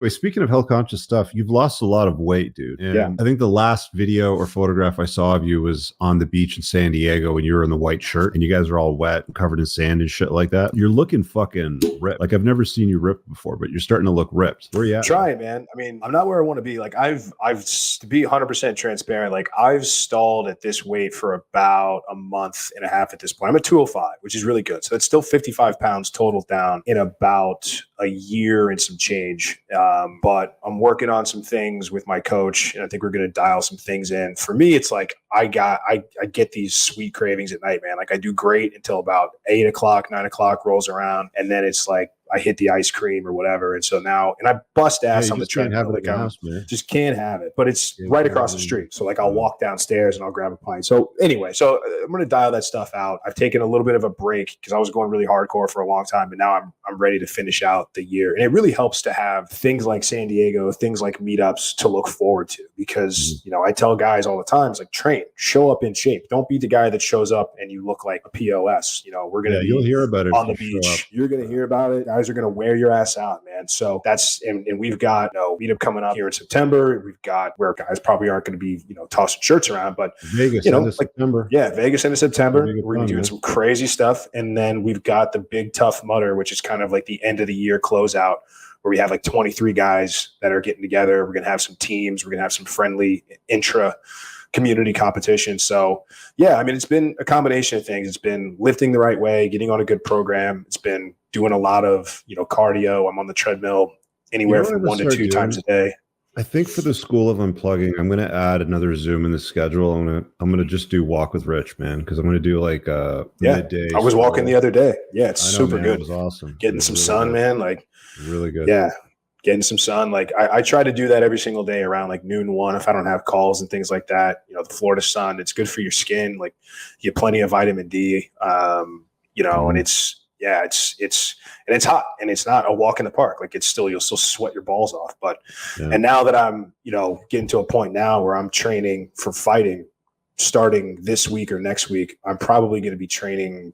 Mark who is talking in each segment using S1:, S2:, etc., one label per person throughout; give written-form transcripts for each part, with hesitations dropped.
S1: Wait, speaking of health conscious stuff, you've lost a lot of weight, dude. And
S2: Yeah.
S1: I think the last video or photograph I saw of you was on the beach in San Diego when you were in the white shirt and you guys are all wet, covered in sand and shit like that. You're looking fucking ripped. Like I've never seen you ripped before, but you're starting to look ripped. Where you at?
S2: Trying, man. I mean, I'm not where I want to be. Like I've to be 100% transparent, like I've stalled at this weight for about a month and a half at this point. I'm at 205, which is really good. So that's still 55 pounds total down in about a year and some change. But I'm working on some things with my coach, and I think we're going to dial some things in. For me, it's like I get these sweet cravings at night, man. Like I do great until about 8 o'clock, 9 o'clock rolls around, and then it's like I hit the ice cream or whatever. And so now, and I bust ass on the treadmill. Like I just can't have it, but it's right across the street. So like I'll walk downstairs and I'll grab a pint. So anyway, so I'm going to dial that stuff out. I've taken a little bit of a break because I was going really hardcore for a long time, but now I'm ready to finish out the year. And it really helps to have things like San Diego, things like meetups to look forward to, because, you know, I tell guys all the time, it's like train, show up in shape. Don't be the guy that shows up and you look like a POS. You know, we're going to
S1: you'll hear about it
S2: on the beach. You're going to hear about it. Guys are going to wear your ass out, man. So that's, and we've got, you know, meetup coming up here in September. We've got where guys probably aren't going to be, you know, tossing shirts around, but
S1: Vegas,
S2: you know,
S1: like September.
S2: Yeah, Vegas into September. We're going to be doing some crazy stuff. And then we've got the Big Tough Mudder, which is kind of like the end of the year closeout, where we have like 23 guys that are getting together. We're going to have some teams. We're going to have some friendly intra community competition. So yeah, I mean, it's been a combination of things. It's been lifting the right way, getting on a good program. It's been doing a lot of, you know, cardio. I'm on the treadmill anywhere from 1 to 2 times a day.
S1: I think for the school of unplugging, I'm going to add another Zoom in the schedule. I'm going to just do walk with Rich, man, because I'm going to do like midday.
S2: I was walking the other day. Yeah, it's super good.
S1: It was awesome.
S2: Getting some sun, man. Like
S1: really good.
S2: Yeah, getting some sun. Like I try to do that every single day around like noon, 1, if I don't have calls and things like that. You know, the Florida sun, it's good for your skin. Like you get plenty of vitamin D. You know, and it's hot, and it's not a walk in the park. Like you'll still sweat your balls off. But and now that I'm, you know, getting to a point now where I'm training for fighting starting this week or next week, I'm probably going to be training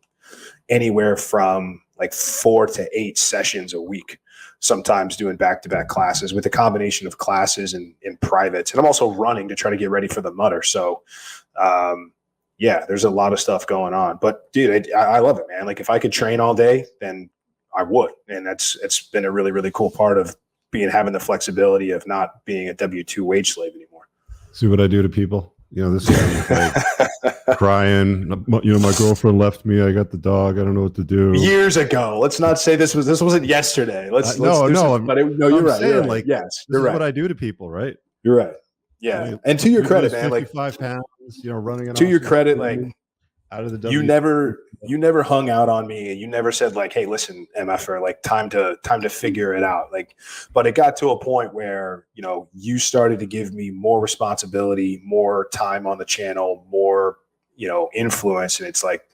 S2: anywhere from like 4 to 8 sessions a week, sometimes doing back-to-back classes with a combination of classes and privates. And I'm also running to try to get ready for the Mudder. So, yeah, there's a lot of stuff going on, but dude, I love it, man. Like if I could train all day, then I would. And it's been a really, really cool part of having the flexibility of not being a W-2 wage slave anymore.
S1: See what I do to people? You know, this is like crying. You know, my girlfriend left me. I got the dog. I don't know what to do.
S2: Years ago. Let's not say this wasn't yesterday. You're right.
S1: Like,
S2: yes,
S1: you're right. What I do to people, right?
S2: You're right. Yeah, I mean, and to your credit, man,
S1: 55 pounds, you know, running.
S2: To your credit, like
S1: out of the
S2: you never hung out on me, and you never said like, "Hey, listen, MFer, like time to figure it out." Like, but it got to a point where, you know, you started to give me more responsibility, more time on the channel, more, you know, influence, and it's like,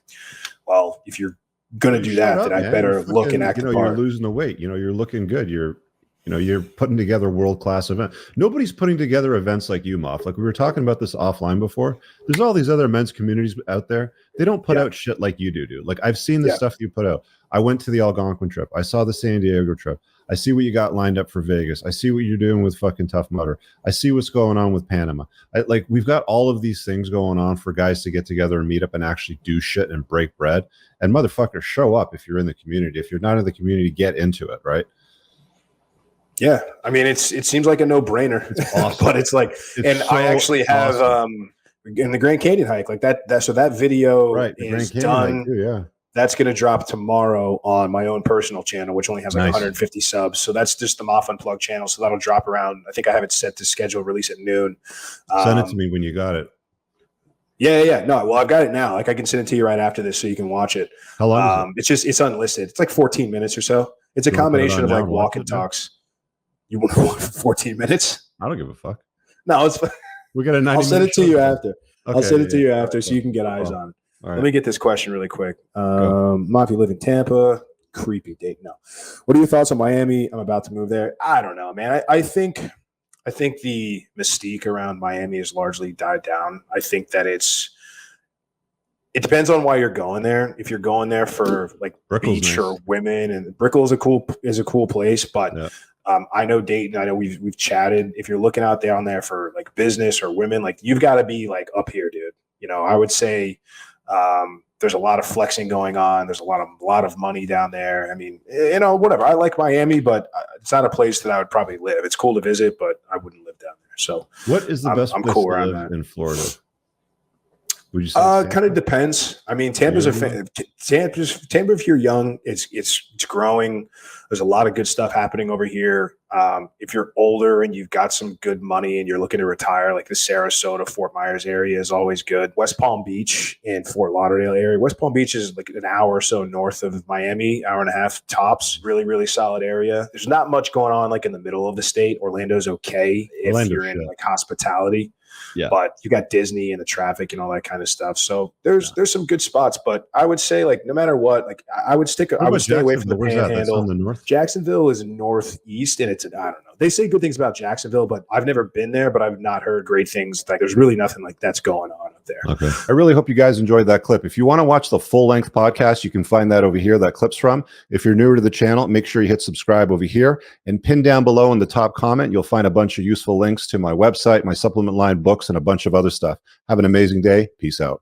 S2: well, if you're gonna do that, then I better look and act the part.
S1: You're losing the weight. You know, you're looking good. You're putting together world-class event. Nobody's putting together events like you, Moff. Like we were talking about this offline before. There's all these other men's communities out there. They don't put out shit like you do, dude. Like I've seen the stuff you put out. I went to the Algonquin trip. I saw the San Diego trip. I see what you got lined up for Vegas. I see what you're doing with fucking Tough Mudder. I see what's going on with Panama. Like we've got all of these things going on for guys to get together and meet up and actually do shit and break bread. And motherfuckers, show up if you're in the community. If you're not in the community, get into it, right?
S2: Yeah, I mean, it seems like a no-brainer,
S1: awesome.
S2: But it's like, I actually have in the Grand Canyon hike, like that. So that video is done.
S1: Too,
S2: that's going to drop tomorrow on my own personal channel, which only has like 150 subs. So that's just the Moff Unplugged channel. So that'll drop around. I think I have it set to schedule release at noon.
S1: Send it to me when you got it.
S2: Yeah. No, well, I've got it now. Like I can send it to you right after this, so you can watch it.
S1: How long?
S2: It's unlisted. It's like 14 minutes or so. It's a combination of like walk and talks. You want to watch for 14 minutes?
S1: I don't give a fuck.
S2: No, it's
S1: we got a 90.
S2: I'll send it to you after.
S1: Okay,
S2: I'll send it to you after, so you can get eyes on it. Let me get this question really quick. Moff, you live in Tampa. Creepy date. No. What are your thoughts on Miami? I'm about to move there. I don't know, man. I think the mystique around Miami has largely died down. I think that it depends on why you're going there. If you're going there for like
S1: Brickell's
S2: beach or women, and Brickell is a cool place, but I know Dayton. I know we've chatted. If you're looking out there on there for like business or women, like you've got to be like up here, dude. You know, I would say there's a lot of flexing going on. There's a lot of money down there. I mean, you know, whatever. I like Miami, but it's not a place that I would probably live. It's cool to visit, but I wouldn't live down there. So,
S1: what is the best place
S2: cool
S1: to
S2: around
S1: live
S2: that.
S1: in Florida? Would you say
S2: Kind of depends. I mean, Tampa, if you're young, it's growing. There's a lot of good stuff happening over here. If you're older and you've got some good money and you're looking to retire, like the Sarasota, Fort Myers area is always good. West Palm Beach and Fort Lauderdale area. West Palm Beach is like an hour or so north of Miami, hour and a half tops. Really, really solid area. There's not much going on like in the middle of the state. Orlando's okay if you're in like hospitality.
S1: Yeah,
S2: but you got Disney and the traffic and all that kind of stuff. So there's some good spots, but I would say like no matter what, like I would stay away from the Panhandle.
S1: The north?
S2: Jacksonville is northeast, and I don't know. They say good things about Jacksonville, but I've never been there. But I've not heard great things. Like there's really nothing like that's going on up there.
S1: Okay, I really hope you guys enjoyed that clip. If you want to watch the full length podcast, you can find that over here. That clip's from. If you're newer to the channel, make sure you hit subscribe over here and pin down below in the top comment. You'll find a bunch of useful links to my website, my supplement line, books, and a bunch of other stuff. Have an amazing day. Peace out.